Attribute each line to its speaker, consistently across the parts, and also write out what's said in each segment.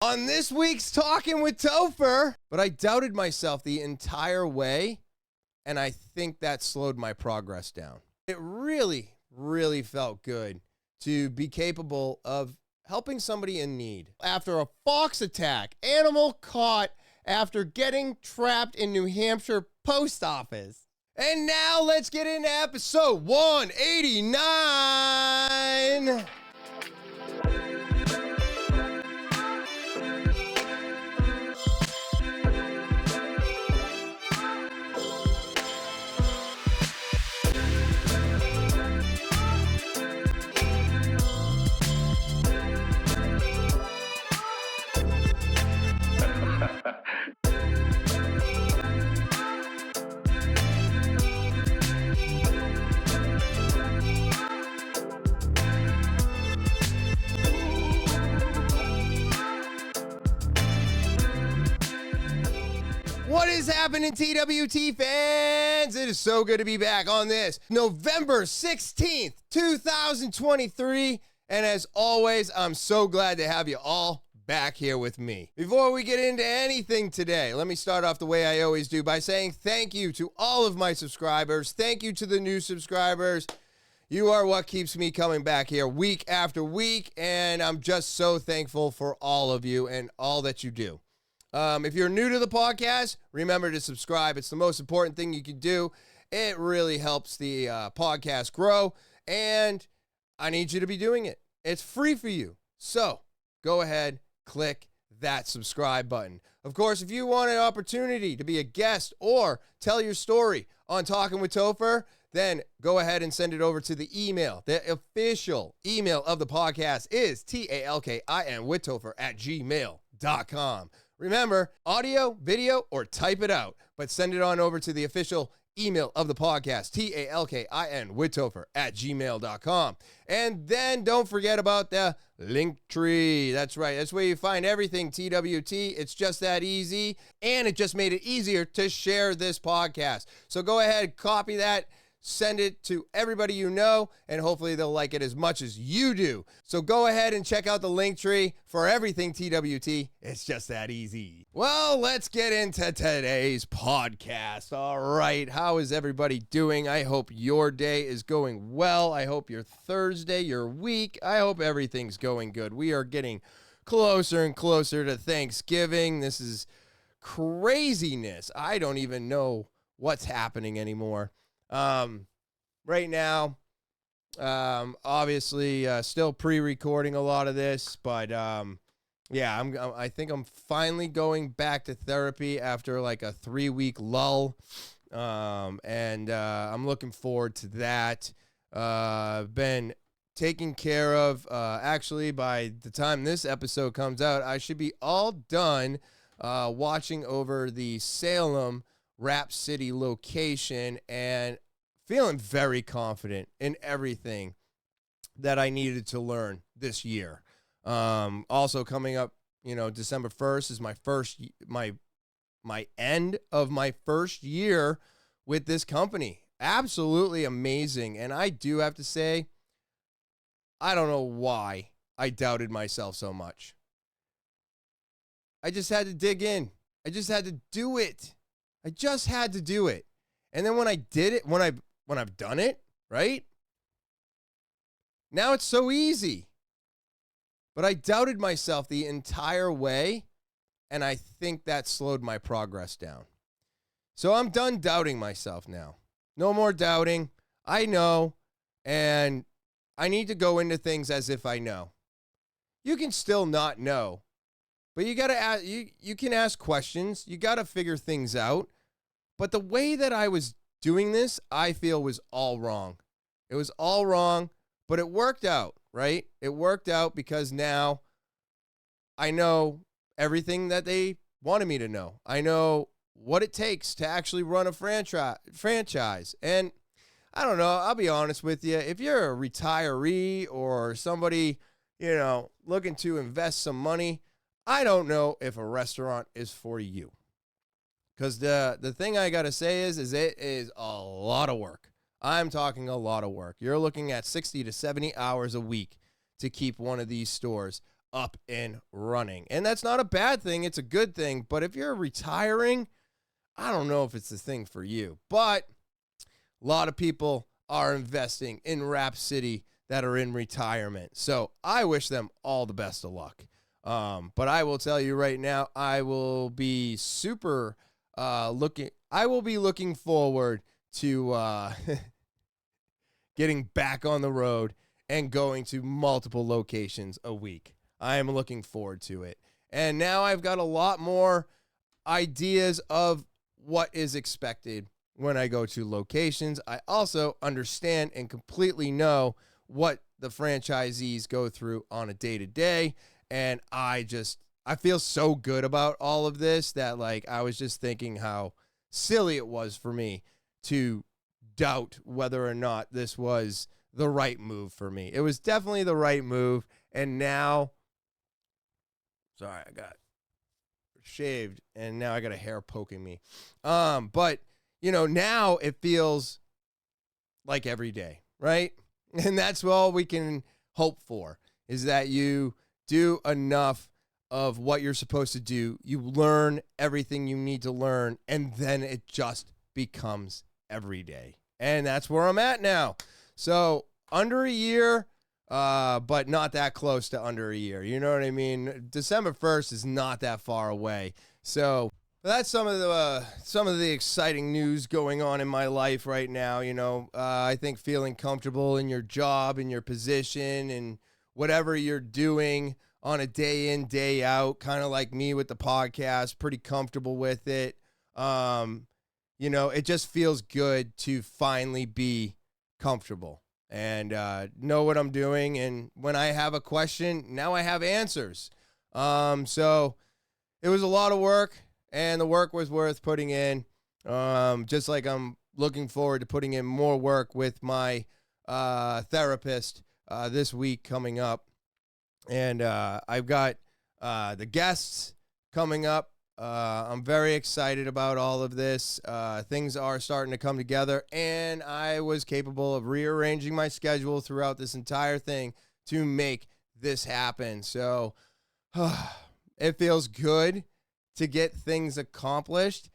Speaker 1: On this week's Talking with Topher, but I doubted myself the entire way, and I think that slowed my progress down. It really, really felt good to be capable of helping somebody in need. After a fox attack, animal caught after getting trapped in New Hampshire post office. And now let's get into episode 189. What is happening, TwT fans? It is so good to be back on this November 16th, 2023. And as always, I'm so glad to have you all back here with me. Before we get into anything today, let me start off the way I always do by saying thank you to all of my subscribers. Thank you to the new subscribers. You are what keeps me coming back here week after week, and I'm just so thankful for all of you and all that you do. If you're new to the podcast, remember to subscribe. It's the most important thing you can do. It really helps the podcast grow, and I need you to be doing it. It's free for you. So go ahead, click that subscribe button. Of course, if you want an opportunity to be a guest or tell your story on Talking with Topher, then go ahead and send it over to the email. The official email of the podcast is talkinwithtopher@gmail.com. Remember, audio, video, or type it out, but send it on over to the official email of the podcast, talkinwithtopher@gmail.com. And then don't forget about the link tree. That's right. That's where you find everything TwT. It's just that easy, and it just made it easier to share this podcast. So go ahead, copy that, send it to everybody you know, and hopefully they'll like it as much as you do. So go ahead and check out the link tree for everything TwT. It's just that easy. Well, let's get into today's podcast. All right, how is everybody doing? I hope your day is going well. I hope your Thursday, your week, I hope everything's going good. We are getting closer and closer to Thanksgiving. This is craziness. I don't even know what's happening anymore. Right now, obviously, still pre-recording a lot of this, but, yeah, I think I'm finally going back to therapy after like a 3-week lull. And I'm looking forward to that. Been taken care of, actually by the time this episode comes out, I should be all done, watching over the Salem Rap City location and feeling very confident in everything that I needed to learn this year. Also coming up, December 1st is my end of my first year with this company. Absolutely amazing. And I do have to say, I don't know why I doubted myself so much. I just had to dig in. I just had to do it. I just had to do it. And then when I did it, when I've done it, right? Now it's so easy. But I doubted myself the entire way, and I think that slowed my progress down. So I'm done doubting myself now. No more doubting. I know, and I need to go into things as if I know. You can still not know. But you gotta ask, you can ask questions. You gotta figure things out. But the way that I was doing this, I feel was all wrong. It was all wrong, but it worked out, right? It worked out because now I know everything that they wanted me to know. I know what it takes to actually run a franchise. And I don't know, I'll be honest with you. If you're a retiree or somebody, looking to invest some money, I don't know if a restaurant is for you. Because the thing I got to say is it is a lot of work. I'm talking a lot of work. You're looking at 60 to 70 hours a week to keep one of these stores up and running. And that's not a bad thing. It's a good thing. But if you're retiring, I don't know if it's the thing for you. But a lot of people are investing in Rap City that are in retirement. So I wish them all the best of luck. But I will tell you right now, I will be looking forward to getting back on the road and going to multiple locations a week. I am looking forward to it. And now I've got a lot more ideas of what is expected when I go to locations. I also understand and completely know what the franchisees go through on a day-to-day. And I feel so good about all of this that, like, I was just thinking how silly it was for me to doubt whether or not this was the right move for me. It was definitely the right move. And now, sorry, I got shaved and now I got a hair poking me. But now it feels like every day, right? And that's all we can hope for, is that you do enough of what you're supposed to do. You learn everything you need to learn, and then it just becomes every day. And that's where I'm at now. So under a year, but not that close to under a year. You know what I mean? December 1st is not that far away. So that's some of the exciting news going on in my life right now. I think feeling comfortable in your job, in your position, and whatever you're doing on a day in, day out, kind of like me with the podcast, pretty comfortable with it. It just feels good to finally be comfortable and know what I'm doing. And when I have a question, now I have answers. So it was a lot of work, and the work was worth putting in. Just like I'm looking forward to putting in more work with my therapist this week coming up. And I've got the guests coming up. I'm very excited about all of this. Things are starting to come together, and I was capable of rearranging my schedule throughout this entire thing to make this happen. So it feels good to get things accomplished,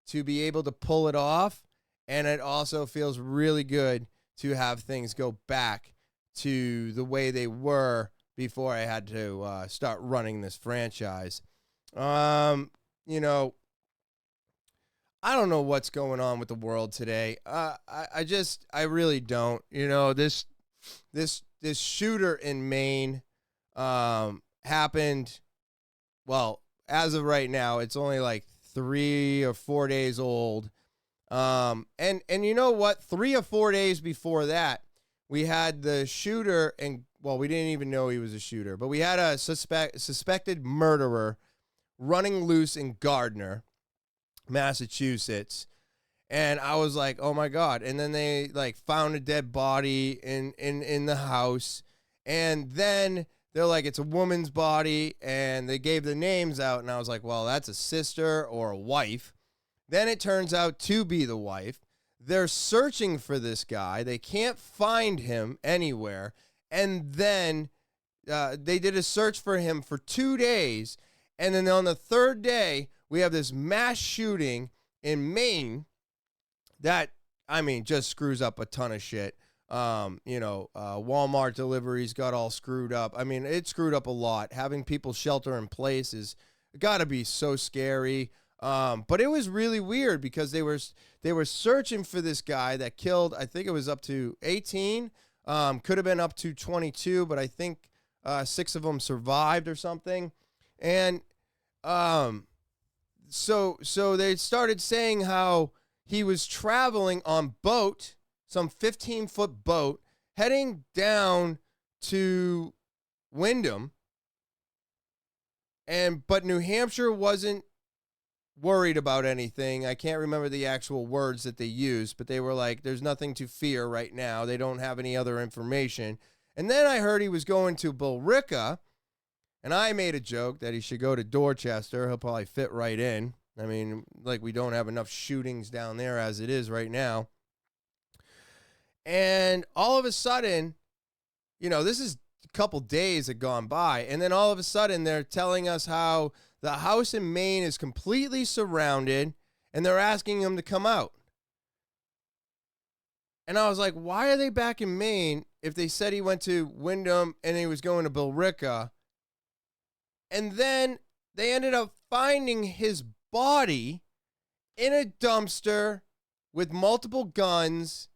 Speaker 1: to be able to pull it off, and it also feels really good to have things go back to the way they were before I had to start running this franchise. I don't know what's going on with the world today. I really don't. This shooter in Maine happened. Well, as of right now, it's only like 3 or 4 days old. And you know what? 3 or 4 days before that, we had the shooter, and well, we didn't even know he was a shooter, but we had a suspected murderer running loose in Gardner, Massachusetts. And I was like, oh my God. And then they found a dead body in the house. And then they're like, it's a woman's body. And they gave the names out. And I was like, well, that's a sister or a wife. Then it turns out to be the wife. They're searching for this guy. They can't find him anywhere. And then they did a search for him for 2 days. And then on the third day, we have this mass shooting in Maine that, just screws up a ton of shit. Walmart deliveries got all screwed up. It screwed up a lot. Having people shelter in place is got to be so scary. But it was really weird because they were searching for this guy that killed, I think it was up to 18, could have been up to 22, but I think 6 of them survived or something. And so they started saying how he was traveling on boat, some 15-foot boat, heading down to Wyndham. But New Hampshire wasn't worried about anything. I can't remember the actual words that they used, but they were like, there's nothing to fear right now. They don't have any other information. And then I heard he was going to Billerica, and I made a joke that he should go to Dorchester. He'll probably fit right in. We don't have enough shootings down there as it is right now. And all of a sudden, this is couple days had gone by, and then all of a sudden they're telling us how the house in Maine is completely surrounded, and they're asking him to come out. And I was like, why are they back in Maine if they said he went to Wyndham and he was going to Billerica? And then they ended up finding his body in a dumpster with multiple guns,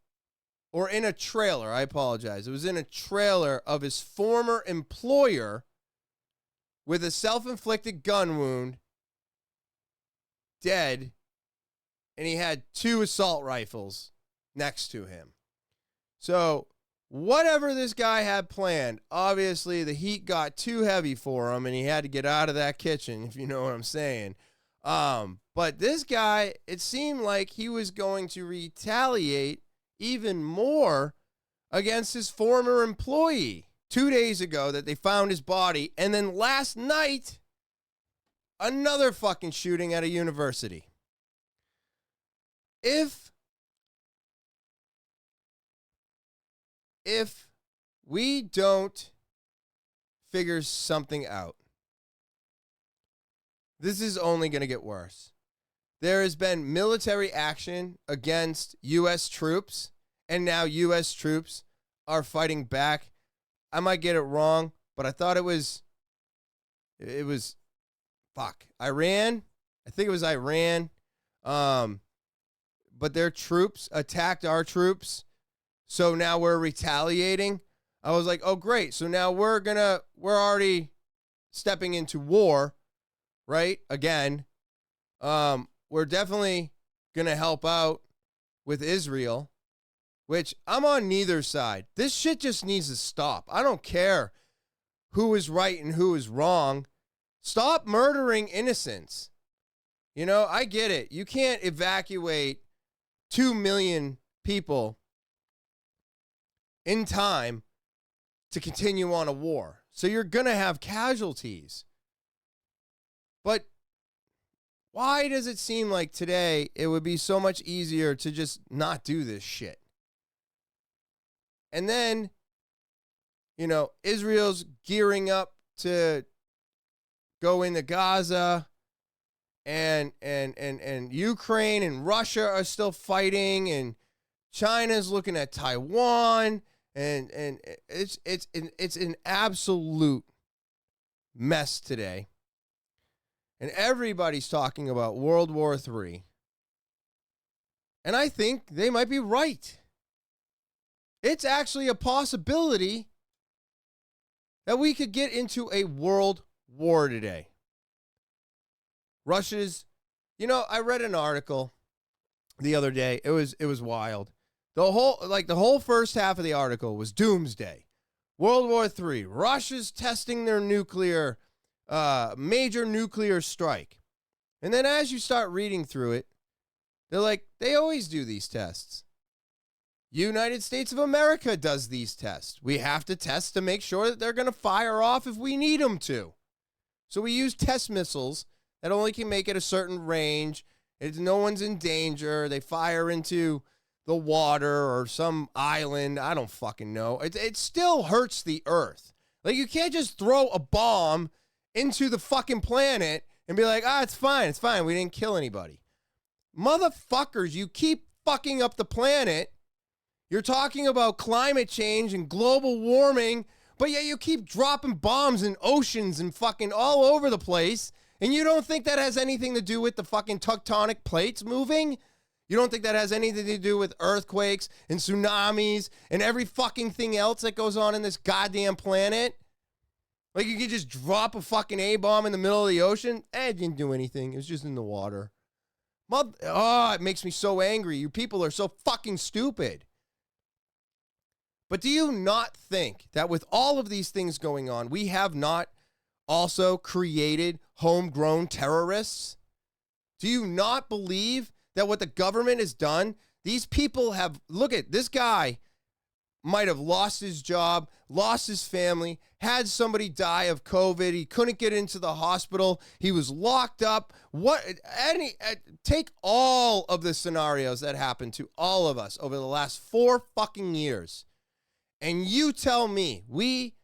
Speaker 1: or in a trailer. I apologize. It was in a trailer of his former employer with a self-inflicted gun wound, dead, and he had 2 assault rifles next to him. So whatever this guy had planned, obviously the heat got too heavy for him and he had to get out of that kitchen, if you know what I'm saying. But this guy, it seemed like he was going to retaliate even more against his former employee. 2 days ago that they found his body, and then last night, another fucking shooting at a university. If we don't figure something out, this is only going to get worse. There has been military action against U.S. troops, and now U.S. troops are fighting back. I might get it wrong, but I thought it was Iran. I think it was Iran. But their troops attacked our troops, so now we're retaliating. I was like, oh, great. So now we're already stepping into war, right? Again. We're definitely going to help out with Israel, which I'm on neither side. This shit just needs to stop. I don't care who is right and who is wrong. Stop murdering innocents. You know, I get it. You can't evacuate 2 million people in time to continue on a war. So you're going to have casualties. But why does it seem like today it would be so much easier to just not do this shit? And then, you know, Israel's gearing up to go into Gaza, and Ukraine and Russia are still fighting, and China's looking at Taiwan, and it's an absolute mess today. And everybody's talking about World War III. And I think they might be right. It's actually a possibility that we could get into a world war today. Russia's, you know, I read an article the other day. It was wild. The whole first half of the article was doomsday. World War III. Russia's testing their major nuclear strike. And then as you start reading through it, they're like, they always do these tests. United States of America does these tests. We have to test to make sure that they're going to fire off if we need them to. So we use test missiles that only can make it a certain range. No one's in danger. They fire into the water or some island. I don't fucking know. It still hurts the earth. Like, you can't just throw a bomb into the fucking planet and be like, it's fine, we didn't kill anybody. Motherfuckers, you keep fucking up the planet. You're talking about climate change and global warming, but yet you keep dropping bombs in oceans and fucking all over the place, and you don't think that has anything to do with the fucking tectonic plates moving? You don't think that has anything to do with earthquakes and tsunamis and every fucking thing else that goes on in this goddamn planet? Like, you could just drop a fucking A-bomb in the middle of the ocean? It didn't do anything. It was just in the water. It makes me so angry. You people are so fucking stupid. But do you not think that with all of these things going on, we have not also created homegrown terrorists? Do you not believe that what the government has done, these people have, look at this guy, might have lost his job, lost his family, had somebody die of COVID. He couldn't get into the hospital. He was locked up. Take all of the scenarios that happened to all of us over the last 4 fucking years. And you tell me we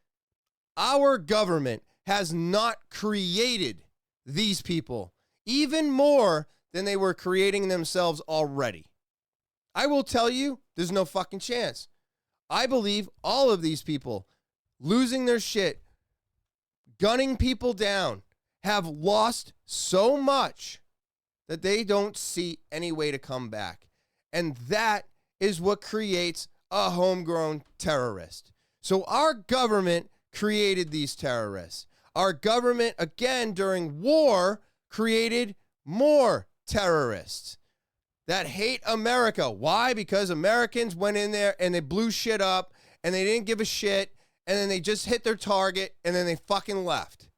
Speaker 1: our government has not created these people even more than they were creating themselves already. I will tell you, there's no fucking chance. I believe all of these people losing their shit, gunning people down, have lost so much that they don't see any way to come back. And that is what creates a homegrown terrorist. So our government created these terrorists. Our government, again, during war, created more terrorists that hate America. Why? Because Americans went in there and they blew shit up and they didn't give a shit and then they just hit their target and then they fucking left.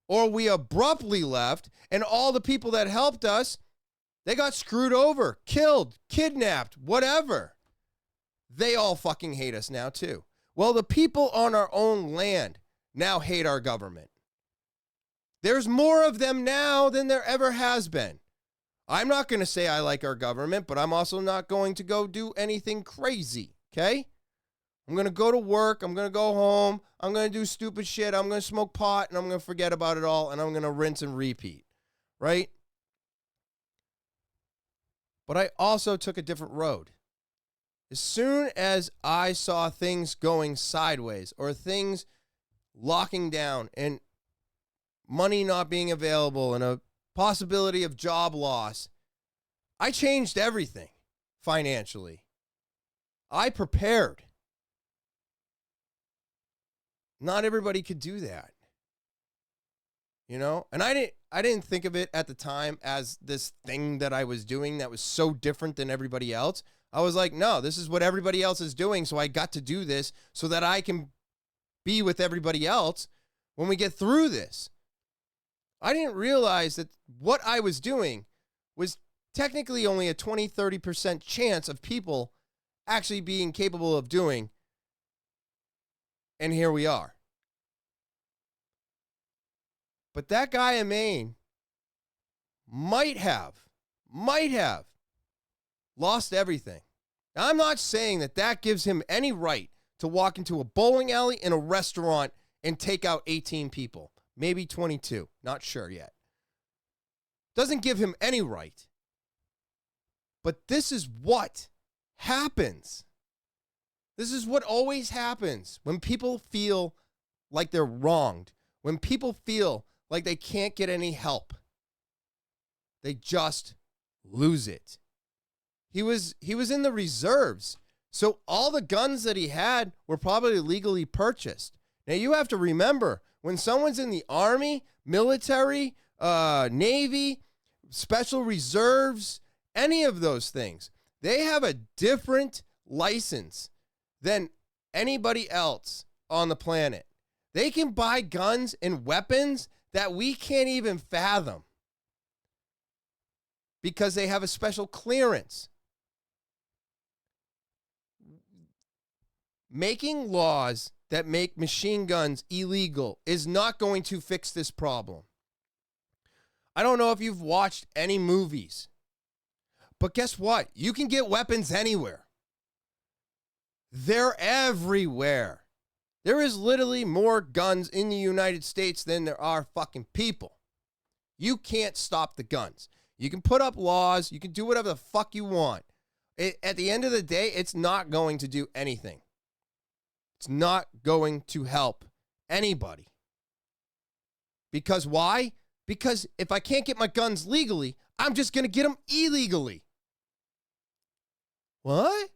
Speaker 1: Or we abruptly left and all the people that helped us, they got screwed over, killed, kidnapped, whatever. They all fucking hate us now too. Well, the people on our own land now hate our government. There's more of them now than there ever has been. I'm not going to say I like our government, but I'm also not going to go do anything crazy, okay? I'm going to go to work. I'm going to go home. I'm going to do stupid shit. I'm going to smoke pot, and I'm going to forget about it all, and I'm going to rinse and repeat, right? But I also took a different road. As soon as I saw things going sideways or things locking down and money not being available and a possibility of job loss, I changed everything financially. I prepared. Not everybody could do that. You know? And I didn't think of it at the time as this thing that I was doing that was so different than everybody else. I was like, no, this is what everybody else is doing, so I got to do this so that I can be with everybody else when we get through this. I didn't realize that what I was doing was technically only a 20-30% chance of people actually being capable of doing. And here we are. But that guy in Maine might have lost everything. Now, I'm not saying that gives him any right to walk into a bowling alley in a restaurant and take out 18 people. Maybe 22. Not sure yet. Doesn't give him any right. But this is what happens. This is what always happens when people feel like they're wronged. When people feel like they can't get any help. They just lose it. He was in the reserves. So all the guns that he had were probably legally purchased. Now you have to remember, when someone's in the Army, military, Navy, Special Reserves, any of those things, they have a different license than anybody else on the planet. They can buy guns and weapons that we can't even fathom because they have a special clearance. Making laws that make machine guns illegal is not going to fix this problem. I don't know if you've watched any movies, but guess what? You can get weapons anywhere. They're everywhere. There is literally more guns in the United States than there are fucking people. You can't stop the guns. You can put up laws. You can do whatever the fuck you want. At the end of the day, it's not going to do anything. It's not going to help anybody. Because why? Because if I can't get my guns legally, I'm just going to get them illegally. What?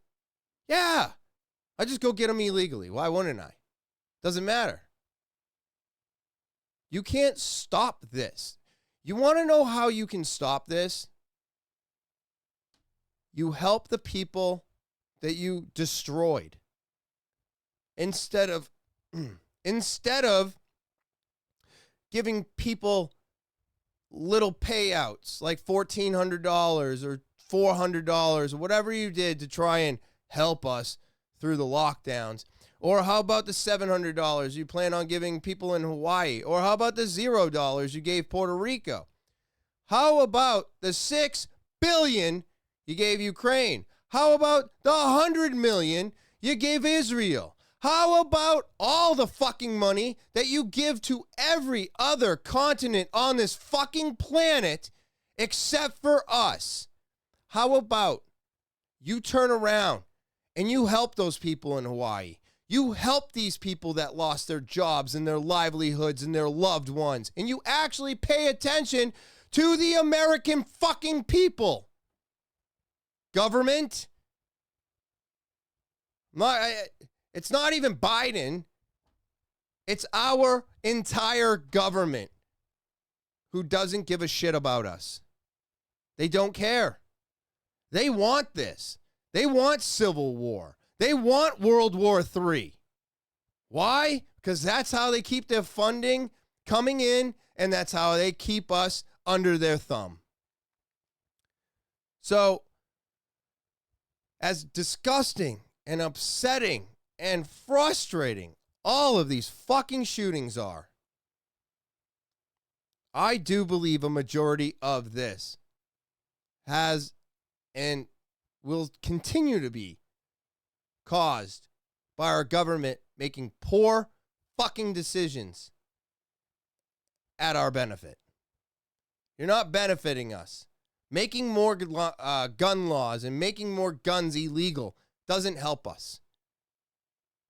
Speaker 1: Yeah. I just go get them illegally. Why wouldn't I? Doesn't matter. You can't stop this. You want to know how you can stop this? You help the people that you destroyed. Instead of giving people little payouts like $1,400 or $400 or whatever you did to try and help us through the lockdowns. Or how about the $700 you plan on giving people in Hawaii? Or how about the $0 you gave Puerto Rico? How about the $6 billion you gave Ukraine? How about the $100 million you gave Israel? How about all the fucking money that you give to every other continent on this fucking planet except for us? How about you turn around and you help those people in Hawaii? You help these people that lost their jobs and their livelihoods and their loved ones. And you actually pay attention to the American fucking people. Government. It's not even Biden. It's our entire government who doesn't give a shit about us. They don't care. They want this. They want civil war. They want World War III. Why? Because that's how they keep their funding coming in, and that's how they keep us under their thumb. So, as disgusting and upsetting and frustrating all of these fucking shootings are, I do believe a majority of this has and will continue to be caused by our government making poor fucking decisions at our benefit. You're not benefiting us. Making more gun laws and making more guns illegal doesn't help us.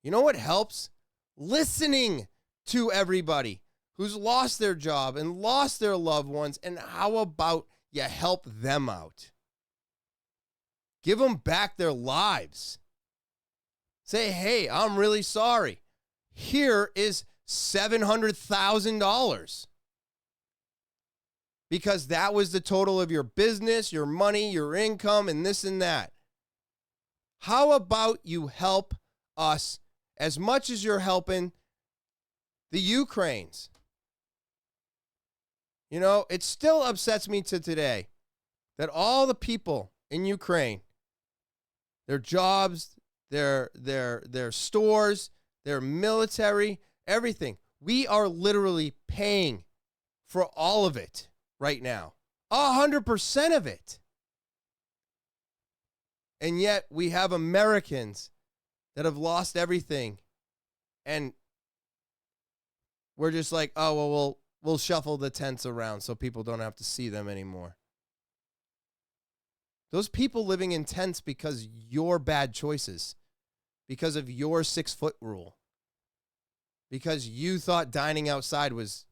Speaker 1: You know what helps? Listening to everybody who's lost their job and lost their loved ones, and how about you help them out? Give them back their lives. Say, hey, I'm really sorry. Here is $700,000. Because that was the total of your business, your money, your income, and this and that. How about you help us as much as you're helping the Ukrainians? You know, it still upsets me to today that all the people in Ukraine, their jobs, their stores, their military, everything, we are literally paying for all of it right now. 100% of it. And yet we have Americans that have lost everything, and we're just like, oh, well, we'll shuffle the tents around so people don't have to see them anymore. Those people living in tents because your bad choices, because of your 6-foot rule, because you thought dining outside was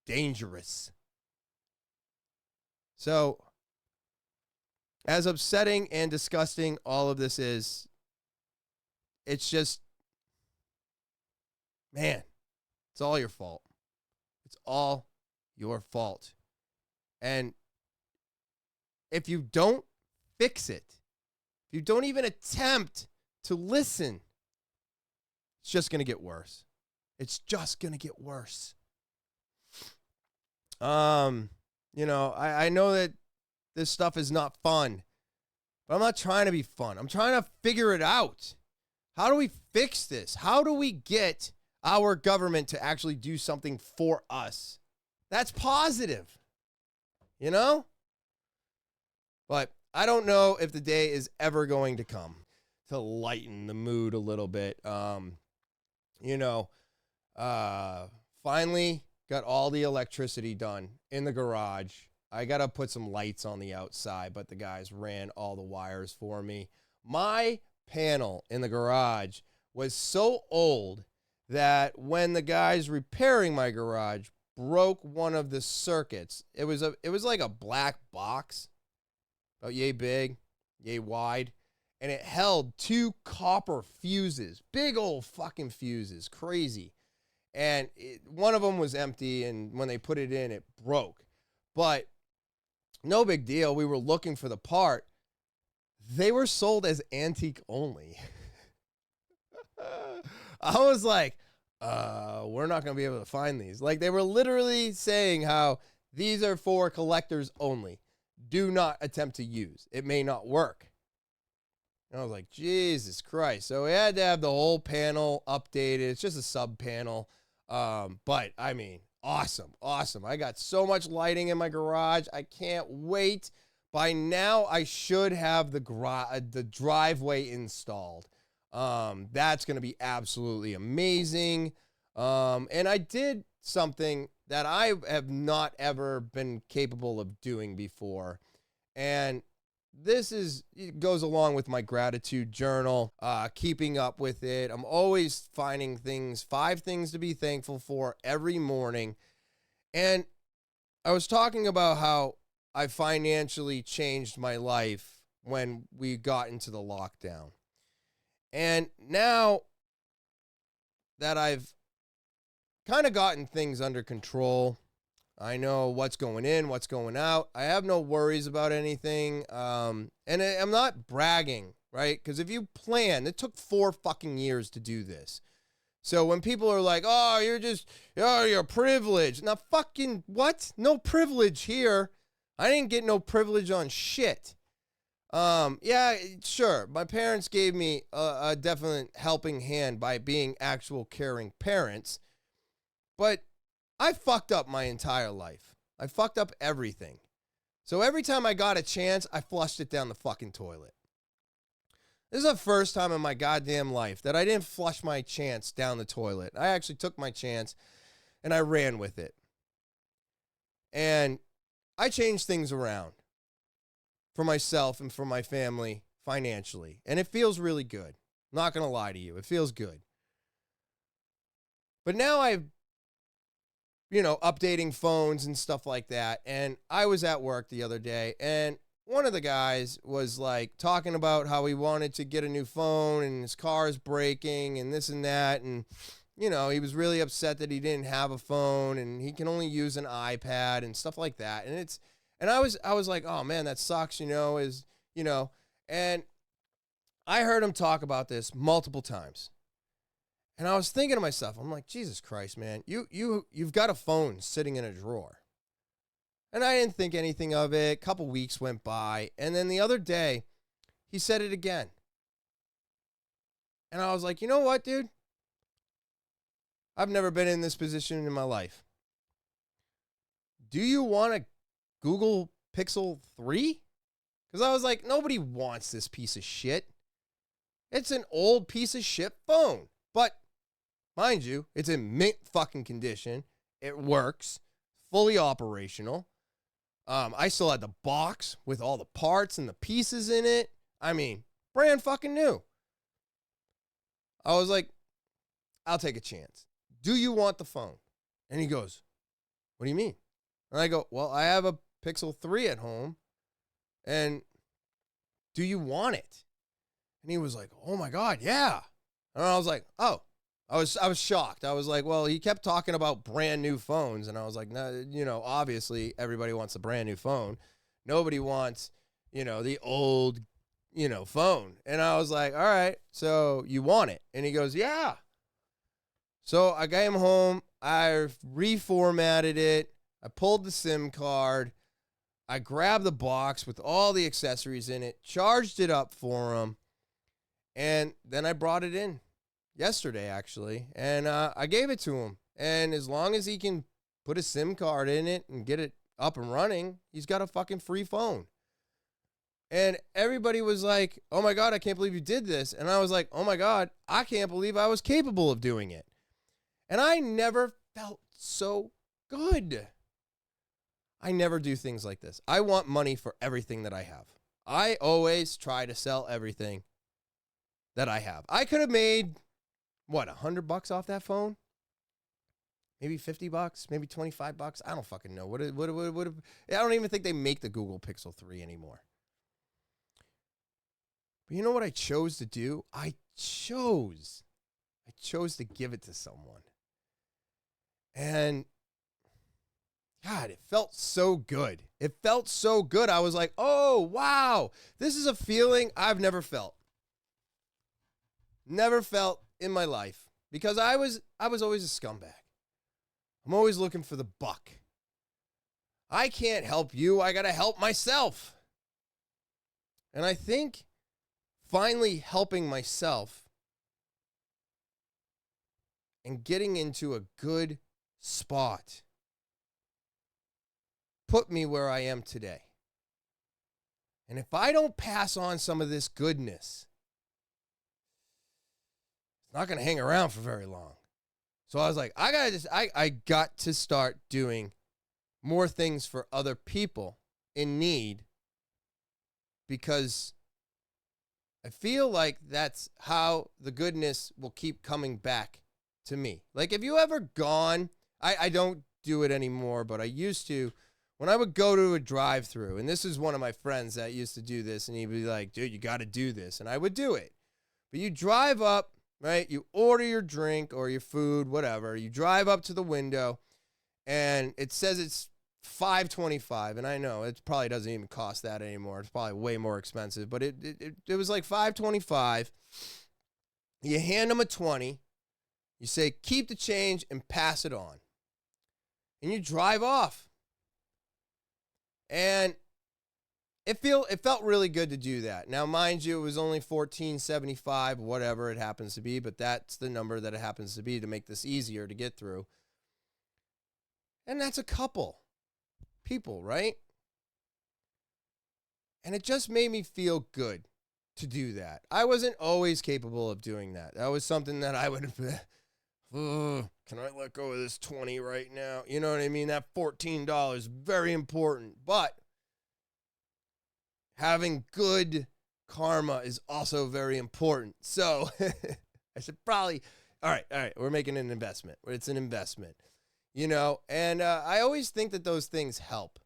Speaker 1: dangerous. So, as upsetting and disgusting all of this is, it's just, man, it's all your fault. It's all your fault. And if you don't fix it, if you don't even attempt to listen, it's just going to get worse. It's just going to get worse. You know, I know that this stuff is not fun, but I'm not trying to be fun. I'm trying to figure it out. How do we fix this? How do we get our government to actually do something for us that's positive? You know? But I don't know if the day is ever going to come to lighten the mood a little bit. Finally got all the electricity done in the garage. I got to put some lights on the outside, but the guys ran all the wires for me. My panel in the garage was so old that when the guys repairing my garage broke one of the circuits, it was like a black box, about yay big, yay wide, and it held 2 copper fuses, big old fucking fuses, crazy. And one of them was empty, and when they put it in, it broke. But no big deal. We were looking for the part. They were sold as antique only. I was like, we're not going to be able to find these. Like, they were literally saying how these are for collectors only. Do not attempt to use. It may not work. And I was like, Jesus Christ. So we had to have the whole panel updated. It's just a sub panel. But I mean, awesome. I got so much lighting in my garage. I can't wait. By now, I should have the driveway installed. That's going to be absolutely amazing. And I did something that I have not ever been capable of doing before. And it goes along with my gratitude journal, keeping up with it. I'm always finding 5 things to be thankful for every morning. And I was talking about how I financially changed my life when we got into the lockdown. And now that I've kind of gotten things under control, I know what's going in, what's going out. I have no worries about anything. And I'm not bragging, right? Because if you plan, it took 4 fucking years to do this. So when people are like, oh, you're privileged. Now fucking what? No privilege here. I didn't get no privilege on shit. Yeah, sure. My parents gave me a definite helping hand by being actual caring parents. But I fucked up my entire life. I fucked up everything. So every time I got a chance, I flushed it down the fucking toilet. This is the first time in my goddamn life that I didn't flush my chance down the toilet. I actually took my chance and I ran with it. And I changed things around for myself and for my family financially. And it feels really good. I'm not going to lie to you. It feels good. But now I've updating phones and stuff like that. And I was at work the other day, and one of the guys was like talking about how he wanted to get a new phone and his car is breaking and this and that. And, he was really upset that he didn't have a phone and he can only use an iPad and stuff like that. And I was like, oh man, that sucks, and I heard him talk about this multiple times. And I was thinking to myself, I'm like, Jesus Christ, man, you've got a phone sitting in a drawer. And I didn't think anything of it. A couple weeks went by. And then the other day, he said it again. And I was like, you know what, dude? I've never been in this position in my life. Do you want a Google Pixel 3? Because I was like, nobody wants this piece of shit. It's an old piece of shit phone. But mind you, it's in mint fucking condition. It works, fully operational. I still had the box with all the parts and the pieces in it. I mean, brand fucking new. I was like, I'll take a chance. Do you want the phone? And he goes, what do you mean? And I go, well, I have a Pixel 3 at home. And do you want it? And he was like, oh my God, yeah. And I was like, oh. I was shocked. I was like, well, he kept talking about brand new phones. And I was like, no, obviously everybody wants a brand new phone. Nobody wants, the old, phone. And I was like, all right, so you want it? And he goes, yeah. So I got him home. I reformatted it. I pulled the SIM card. I grabbed the box with all the accessories in it, charged it up for him. And then I brought it in. Yesterday, actually, and I gave it to him. And as long as he can put a SIM card in it and get it up and running, he's got a fucking free phone. And everybody was like, oh my God, I can't believe you did this. And I was like, oh my God, I can't believe I was capable of doing it. And I never felt so good. I never do things like this. I want money for everything that I have. I always try to sell everything that I have. I could have made $100 off that phone? Maybe $50, maybe $25. I don't fucking know. I don't even think they make the Google Pixel 3 anymore. But you know what I chose to do? I chose to give it to someone. And God, it felt so good. It felt so good. I was like, oh, wow. This is a feeling I've never felt. Never felt in my life, because I was always a scumbag. I'm always looking for the buck. I can't help you. I got to help myself. And I think finally helping myself and getting into a good spot put me where I am today. And if I don't pass on some of this goodness, it's not going to hang around for very long. So I was like, I got to start doing more things for other people in need, because I feel like that's how the goodness will keep coming back to me. Like, have you ever gone, I don't do it anymore, but I used to, when I would go to a drive-thru, and this is one of my friends that used to do this, and he'd be like, dude, you got to do this. And I would do it. But you drive up, right? You order your drink or your food, whatever. You drive up to the window, and it says it's $5.25, and I know it probably doesn't even cost that anymore. It's probably way more expensive, but it was like $5.25. You hand them a 20. You say, keep the change and pass it on. And you drive off. And it felt really good to do that. Now, mind you, it was only $14.75, whatever it happens to be, but that's the number that it happens to be to make this easier to get through. And that's a couple people, right? And it just made me feel good to do that. I wasn't always capable of doing that. That was something that I would can I let go of this 20 right now? You know what I mean? That $14, very important. But having good karma is also very important. So I should probably, all right, we're making an investment. It's an investment, you know? And I always think that those things help.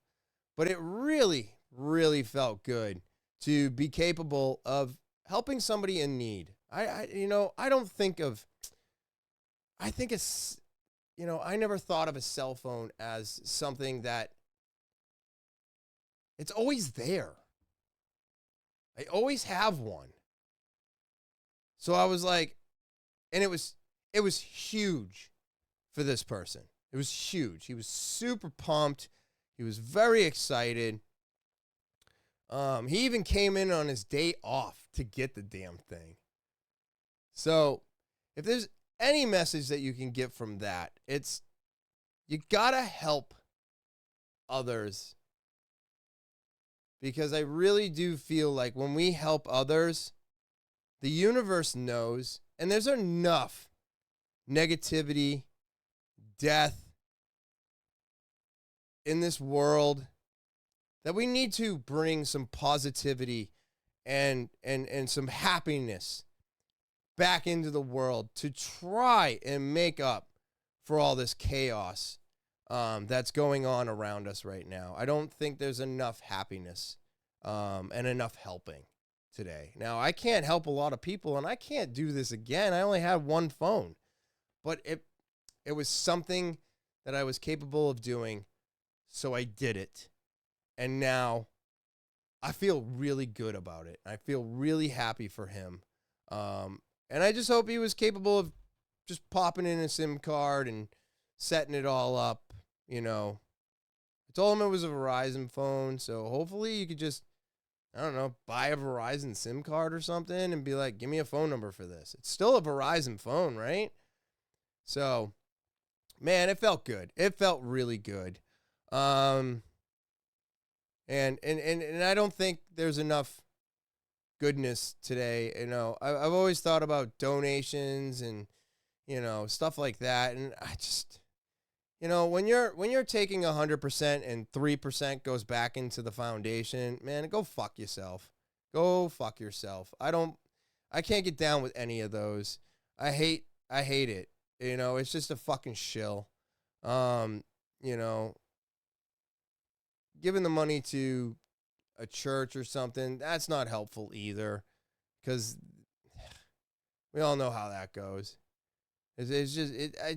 Speaker 1: But it really, really felt good to be capable of helping somebody in need. I don't think of, I think it's, you know, I never thought of a cell phone as something that it's always there. I always have one. So I was like, and it was huge for this person. It was huge. He was super pumped. He was very excited. He even came in on his day off to get the damn thing. So if there's any message that you can get from that, it's you gotta help others, because I really do feel like when we help others, the universe knows, and there's enough negativity, death in this world that we need to bring some positivity and some happiness back into the world to try and make up for all this chaos that's going on around us right now. I don't think there's enough happiness and enough helping today. Now, I can't help a lot of people, and I can't do this again. I only had one phone. But it was something that I was capable of doing, so I did it. And now I feel really good about it. I feel really happy for him. And I just hope he was capable of just popping in a SIM card and setting it all up, you know. I told him it was a Verizon phone, so hopefully you could just, I don't know, buy a Verizon SIM card or something and be like, give me a phone number for this. It's still a Verizon phone, right? So, man, it felt good. It felt really good. And I don't think there's enough goodness today. You know, I've always thought about donations and, you know, stuff like that. And I just, you know, when you're taking 100% and 3% goes back into the foundation, man, go fuck yourself. Go fuck yourself. I can't get down with any of those. I hate it. You know, it's just a fucking shill. You know, giving the money to a church or something, that's not helpful either, because we all know how that goes. I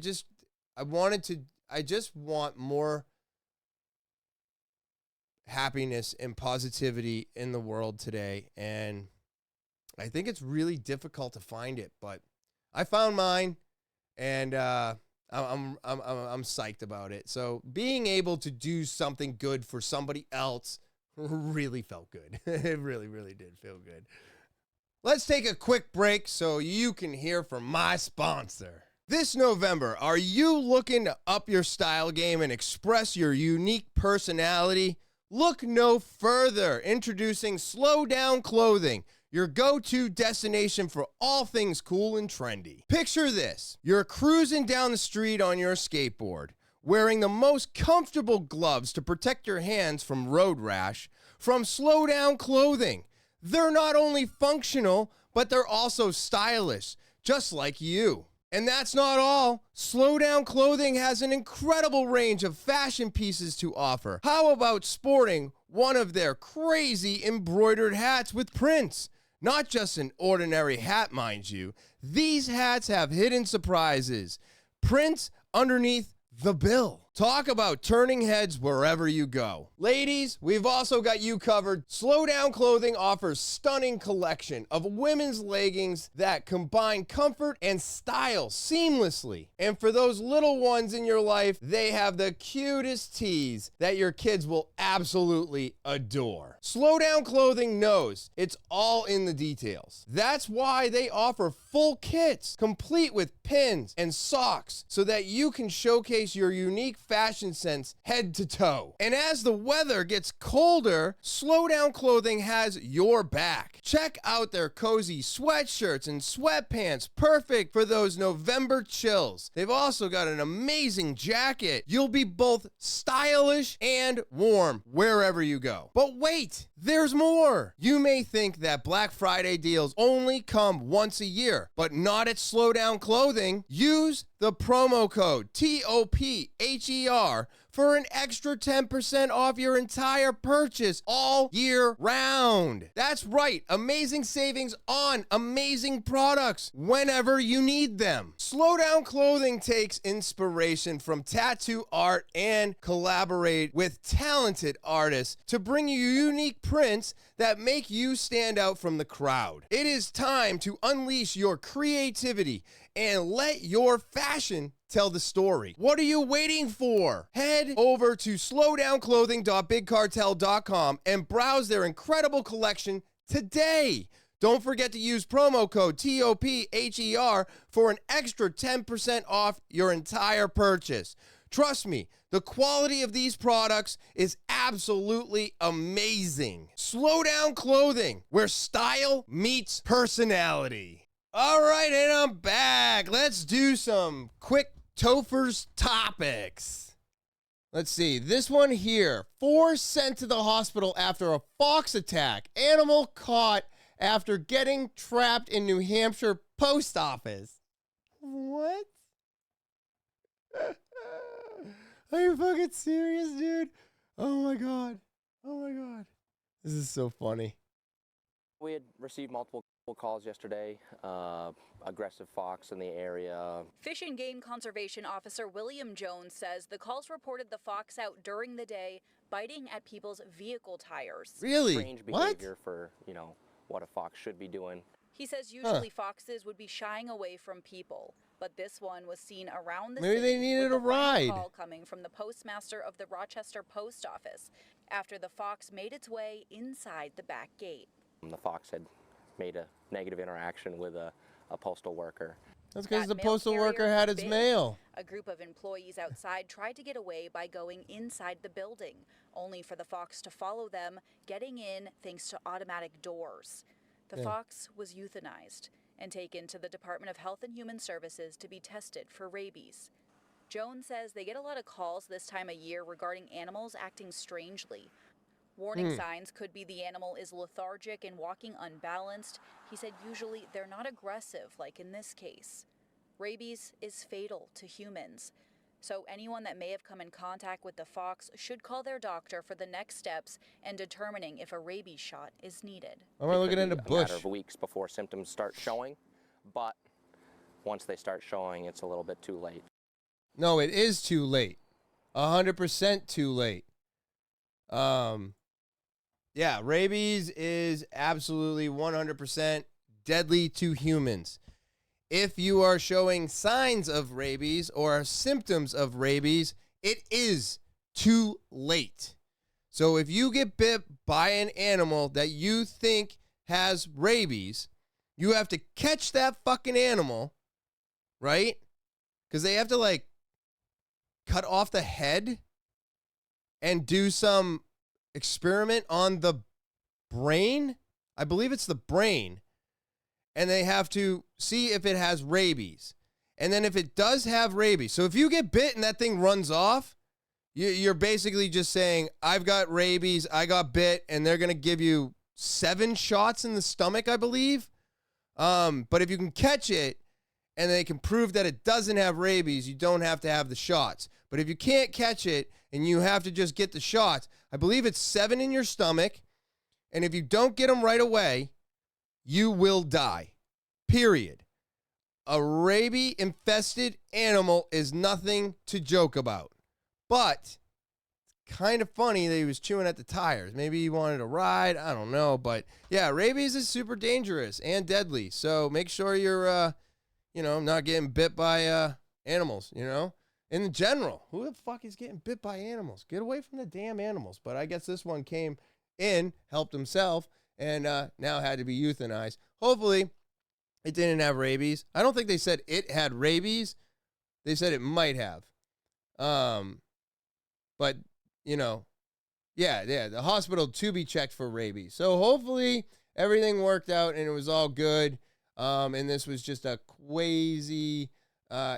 Speaker 1: just want more happiness and positivity in the world today, and I think it's really difficult to find it, but I found mine, and I'm psyched about it. So being able to do something good for somebody else really felt good. It really, really did feel good. Let's take a quick break so you can hear from my sponsor. This November, are you looking to up your style game and express your unique personality? Look no further. Introducing Slow Down Clothing, your go-to destination for all things cool and trendy. Picture this. You're cruising down the street on your skateboard, wearing the most comfortable gloves to protect your hands from road rash from Slow Down Clothing. They're not only functional, but they're also stylish, just like you. And that's not all. Slow Down Clothing has an incredible range of fashion pieces to offer. How about sporting one of their crazy embroidered hats with prints? Not just an ordinary hat, mind you. These hats have hidden surprises. Prints underneath the bill. Talk about turning heads wherever you go. Ladies, we've also got you covered. Slow Down Clothing offers stunning collection of women's leggings that combine comfort and style seamlessly. And for those little ones in your life, they have the cutest tees that your kids will absolutely adore. Slow Down Clothing knows it's all in the details. That's why they offer full kits, complete with pins and socks, so that you can showcase your unique fashion sense head to toe. And as the weather gets colder, Slow Down Clothing has your back. Check out their cozy sweatshirts and sweatpants, perfect for those November chills. They've also got an amazing jacket. You'll be both stylish and warm wherever you go. But wait, there's more. You may think that Black Friday deals only come once a year, but not at Slow Down Clothing. Use the promo code TOPHER for an extra 10% off your entire purchase all year round. That's right, amazing savings on amazing products whenever you need them. Slow Down Clothing takes inspiration from tattoo art and collaborate with talented artists to bring you unique prints that make you stand out from the crowd. It is time to unleash your creativity and let your fashion tell the story. What are you waiting for? Head over to slowdownclothing.bigcartel.com and browse their incredible collection today. Don't forget to use promo code TOPHER for an extra 10% off your entire purchase. Trust me, the quality of these products is absolutely amazing. Slow Down Clothing, where style meets personality. All right, and I'm back. Let's do some quick Topher's topics. Let's see. This one here. 4 sent to the hospital after a fox attack. Animal caught after getting trapped in New Hampshire post office. What? Are you fucking serious, dude? Oh my God. Oh my God. This is so funny.
Speaker 2: We had received multiple calls yesterday, aggressive fox in the area.
Speaker 3: Fish and Game Conservation Officer William Jones says the calls reported the fox out during the day, biting at people's vehicle tires.
Speaker 1: Really?
Speaker 2: Strange behavior for, what a fox should be doing.
Speaker 3: He says usually foxes would be shying away from people, but this one was seen around the
Speaker 1: Maybe
Speaker 3: city.
Speaker 1: they needed
Speaker 3: with
Speaker 1: a ride.
Speaker 3: Call coming from the postmaster of the Rochester Post Office after the fox made its way inside the back gate.
Speaker 2: The fox had made a negative interaction with a postal worker.
Speaker 1: That's because the
Speaker 3: That mail
Speaker 1: postal
Speaker 3: carrier
Speaker 1: worker had its
Speaker 3: bid.
Speaker 1: mail.
Speaker 3: A group of employees outside tried to get away by going inside the building, only for the fox to follow them, getting in thanks to automatic doors. The fox was euthanized and taken to the Department of Health and Human Services to be tested for rabies. Jones says they get a lot of calls this time of year regarding animals acting strangely. Warning signs could be the animal is lethargic and walking unbalanced. He said usually they're not aggressive like in this case. Rabies is fatal to humans. So anyone that may have come in contact with the fox should call their doctor for the next steps and determining if a rabies shot is needed.
Speaker 1: Am I looking at a
Speaker 2: A
Speaker 1: bush?
Speaker 2: matter of weeks before symptoms start showing, but once they start showing, it's a little bit too late.
Speaker 1: No, it is too late. 100% too late. Yeah, rabies is absolutely 100% deadly to humans. If you are showing signs of rabies or symptoms of rabies, it is too late. So if you get bit by an animal that you think has rabies, you have to catch that fucking animal, right? Because they have to, cut off the head and do some experiment on the brain. I believe it's the brain, and they have to see if it has rabies. And then if it does have rabies, so if you get bit and that thing runs off, you're basically just saying, I've got rabies, I got bit, and they're going to give you 7 shots in the stomach, I believe. But if you can catch it and they can prove that it doesn't have rabies, you don't have to have the shots. But if you can't catch it and you have to just get the shots, I believe it's 7 in your stomach. And if you don't get them right away, you will die. Period. A rabies-infested animal is nothing to joke about. But it's kind of funny that he was chewing at the tires. Maybe he wanted to ride. I don't know. But yeah, rabies is super dangerous and deadly. So make sure you're, not getting bit by animals, In general, who the fuck is getting bit by animals? Get away from the damn animals. But I guess this one came in, helped himself, and now had to be euthanized. Hopefully, it didn't have rabies. I don't think they said it had rabies. They said it might have. But, the hospital to be checked for rabies. So hopefully everything worked out and it was all good. And this was just a crazy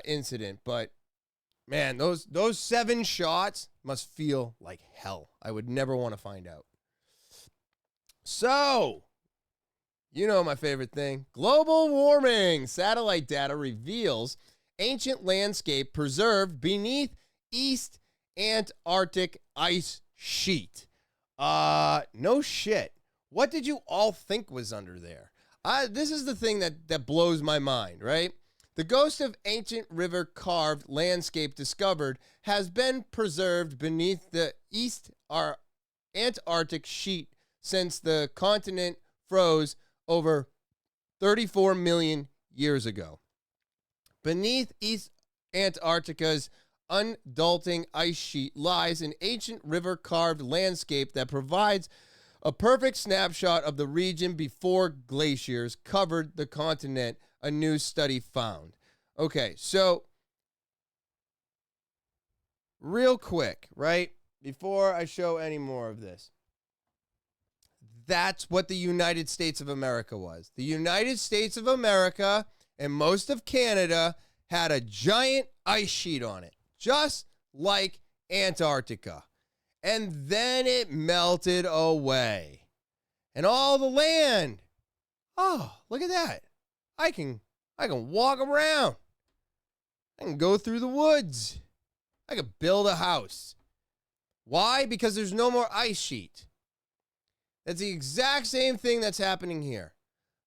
Speaker 1: incident. But, man, those 7 shots must feel like hell. I would never want to find out. So, my favorite thing. Global warming. Satellite data reveals ancient landscape preserved beneath East Antarctic ice sheet. No shit. What did you all think was under there? This is the thing that blows my mind, right? The ghost of ancient river carved landscape discovered has been preserved beneath the East Antarctic sheet since the continent froze over 34 million years ago. Beneath East Antarctica's undulating ice sheet lies an ancient river-carved landscape that provides a perfect snapshot of the region before glaciers covered the continent, a new study found. Okay, so real quick, right, before I show any more of this, that's what the United States of America was. The United States of America and most of Canada had a giant ice sheet on it, just like Antarctica. And then it melted away. And all the land, oh, look at that. I can walk around. I can go through the woods. I can build a house. Why? Because there's no more ice sheet. That's the exact same thing that's happening here.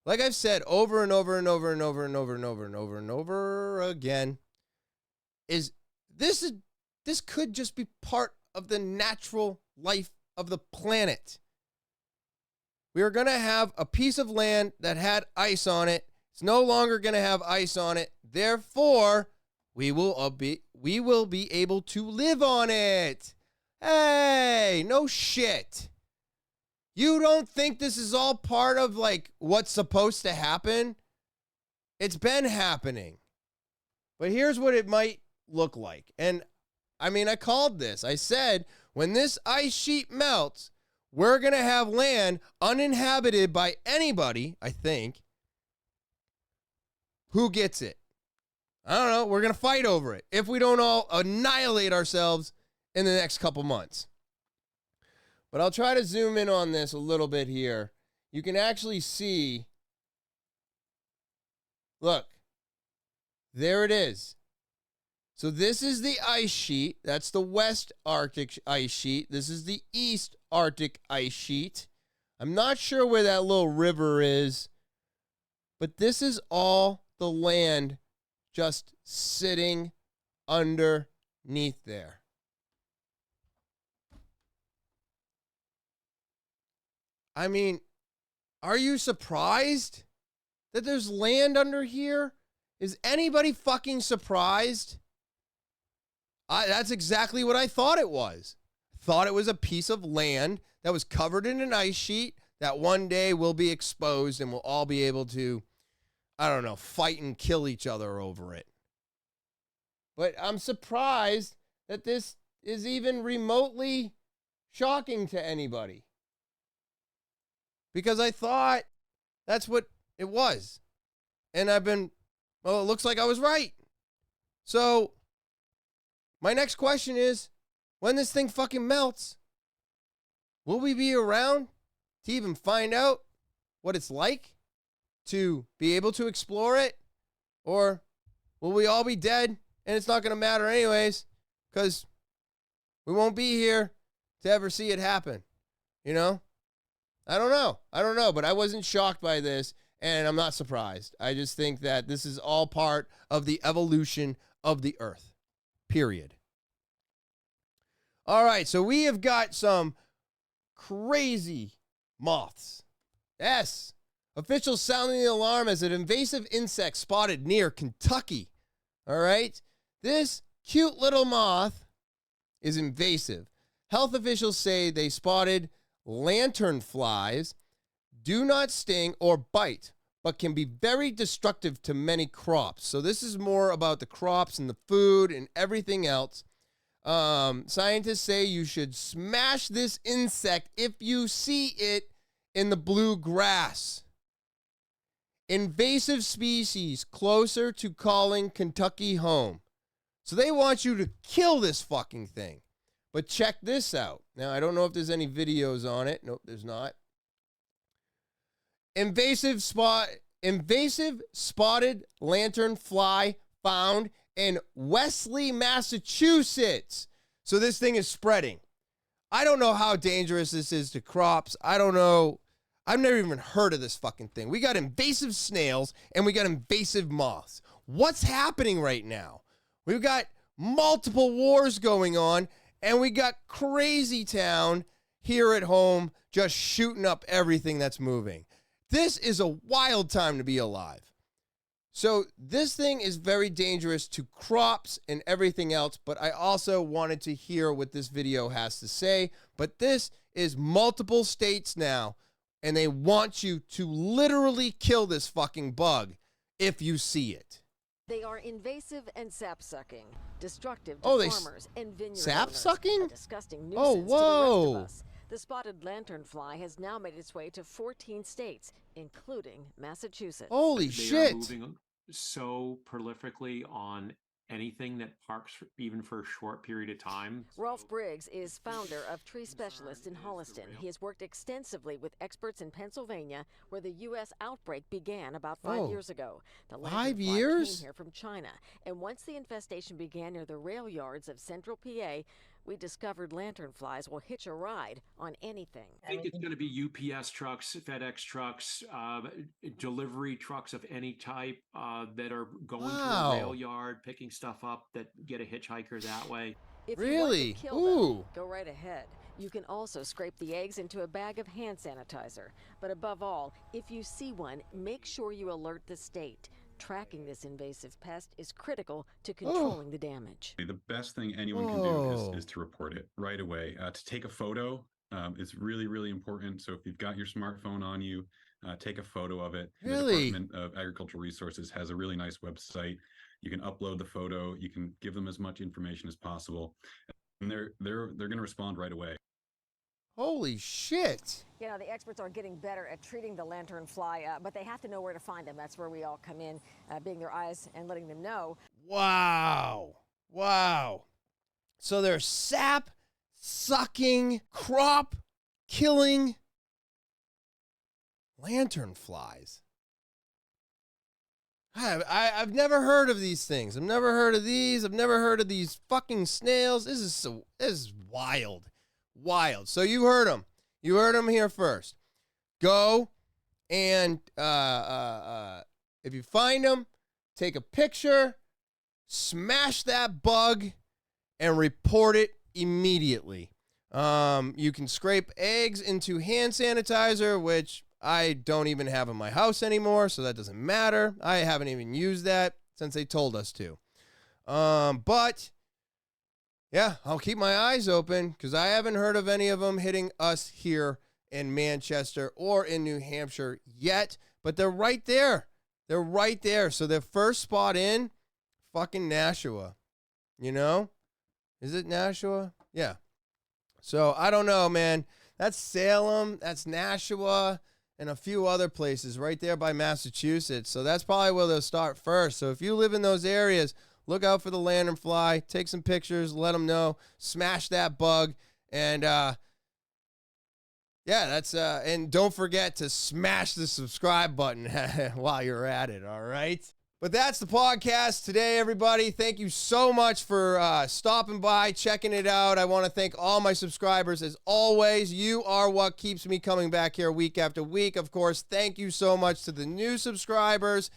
Speaker 1: Like I've said over and over and over and over and over and over and over and over again, this could just be part of the natural life of the planet. We are going to have a piece of land that had ice on it. It's no longer going to have ice on it. Therefore, we will be able to live on it. Hey, no shit. You don't think this is all part of like what's supposed to happen? It's been happening. But here's what it might look like. And I called this. I said, when this ice sheet melts, we're going to have land uninhabited by anybody, I think. Who gets it? I don't know. We're going to fight over it if we don't all annihilate ourselves in the next couple months. But I'll try to zoom in on this a little bit here. You can actually see, look, there it is. So this is the ice sheet. That's the West Arctic ice sheet. This is the East Arctic ice sheet. I'm not sure where that little river is, but this is all the land just sitting underneath there. Are you surprised that there's land under here? Is anybody fucking surprised? That's exactly what I thought it was. Thought it was a piece of land that was covered in an ice sheet that one day will be exposed and we'll all be able to, fight and kill each other over it. But I'm surprised that this is even remotely shocking to anybody. because I thought that's what it was. And it looks like I was right. So my next question is, when this thing fucking melts, will we be around to even find out what it's like, to be able to explore it? Or will we all be dead and it's not going to matter anyways because we won't be here to ever see it happen? You know? I don't know, but I wasn't shocked by this, and I'm not surprised. I just think that this is all part of the evolution of the Earth. Period. All right, so we have got some crazy moths. Yes. Officials sounding the alarm as an invasive insect spotted near Kentucky. All right. This cute little moth is invasive. Health officials say they spotted lanternflies, do not sting or bite, but can be very destructive to many crops. So this is more about the crops and the food and everything else. Scientists say you should smash this insect if you see it in the blue grass. Invasive species closer to calling Kentucky home. So they want you to kill this fucking thing. But check this out. Now, I don't know if there's any videos on it. Nope, there's not. Invasive spotted lanternfly found in Wesley, Massachusetts. So this thing is spreading. I don't know how dangerous this is to crops. I don't know. I've never even heard of this fucking thing. We got invasive snails and we got invasive moths. What's happening right now? We've got multiple wars going on, and we got Crazy Town here at home just shooting up everything that's moving. This is a wild time to be alive. So this thing is very dangerous to crops and everything else, but I also wanted to hear what this video has to say. But this is multiple states now, and they want you to literally kill this fucking bug if you see it.
Speaker 4: They are invasive and sap-sucking, destructive to
Speaker 1: Oh,
Speaker 4: farmers and vineyard
Speaker 1: sap-sucking?
Speaker 4: owners. A disgusting nuisance to the rest
Speaker 1: whoa.
Speaker 4: of us. The spotted lanternfly has now made its way to 14 states, including Massachusetts.
Speaker 1: Holy
Speaker 5: They
Speaker 1: shit.
Speaker 5: are moving so prolifically on anything that parks even for a short period of time.
Speaker 4: Rolf Briggs is founder of Tree Specialist in Holliston. He has worked extensively with experts in Pennsylvania, where the U.S. outbreak began about 5 years ago. The
Speaker 1: 5
Speaker 4: lanternfly
Speaker 1: years?
Speaker 4: came here from China, and once the infestation began near the rail yards of central PA, we discovered lanternflies will hitch a ride on anything.
Speaker 5: I think it's going to be UPS trucks, FedEx trucks, delivery trucks of any type that are going to a rail yard, picking stuff up that get a hitchhiker that way.
Speaker 4: If
Speaker 1: Really?
Speaker 4: you want to kill them, go right ahead. You can also scrape the eggs into a bag of hand sanitizer. But above all, if you see one, make sure you alert the state. Tracking this invasive pest is critical to controlling the damage.
Speaker 6: The best thing anyone can do is to report it right away. To take a photo is really, really important. So if you've got your smartphone on you, take a photo of it.
Speaker 1: Really?
Speaker 6: The Department of Agricultural Resources has a really nice website. You can upload the photo. You can give them as much information as possible, and they're going to respond right away.
Speaker 1: Holy shit.
Speaker 4: You know, the experts are getting better at treating the lanternfly, but they have to know where to find them. That's where we all come in, being their eyes and letting them know.
Speaker 1: Wow. Wow. So they're sap-sucking, crop-killing lanternflies. I've never heard of these things. I've never heard of these. I've never heard of these fucking snails. This is wild. Wild. So you heard them. You heard them here first. Go and if you find them, take a picture, smash that bug, and report it immediately. You can scrape eggs into hand sanitizer, which I don't even have in my house anymore, so that doesn't matter. I haven't even used that since they told us to. But yeah, I'll keep my eyes open because I haven't heard of any of them hitting us here in Manchester or in New Hampshire yet, but they're right there. They're right there. So their first spot in, fucking Nashua. You know? Is it Nashua? Yeah. So I don't know, man. That's Salem. That's Nashua. and a few other places right there by Massachusetts. So that's probably where they'll start first. So if you live in those areas, look out for the lanternfly, take some pictures, let them know, smash that bug, and yeah, that's and don't forget to smash the subscribe button while you're at it, all right? But that's the podcast today, everybody. Thank you so much for stopping by, checking it out. I want to thank all my subscribers. As always, you are what keeps me coming back here week after week. Of course, thank you so much to the new subscribers.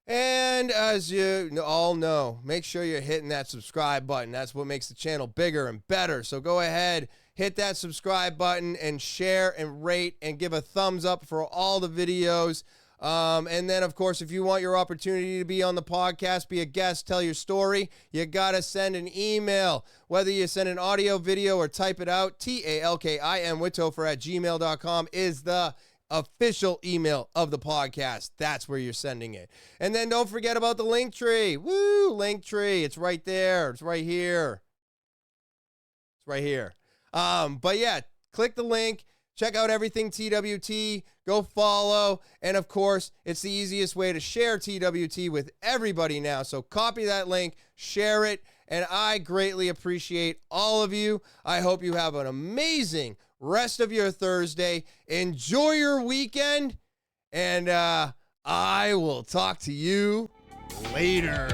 Speaker 1: And as you all know, make sure you're hitting that subscribe button. That's what makes the channel bigger and better. So go ahead, hit that subscribe button and share and rate and give a thumbs up for all the videos. And then, of course, if you want your opportunity to be on the podcast, be a guest, tell your story, you got to send an email. Whether you send an audio, video, or type it out, talkinwithtopher@gmail.com is the official email of the podcast. That's where you're sending it. And then don't forget about the link tree. Woo, link tree. It's right there. It's right here. It's right here. But yeah, click the link. Check out everything TwT. Go follow. And of course, it's the easiest way to share TwT with everybody now. So copy that link, share it, and I greatly appreciate all of you. I hope you have an amazing rest of your Thursday. Enjoy your weekend, and I will talk to you later.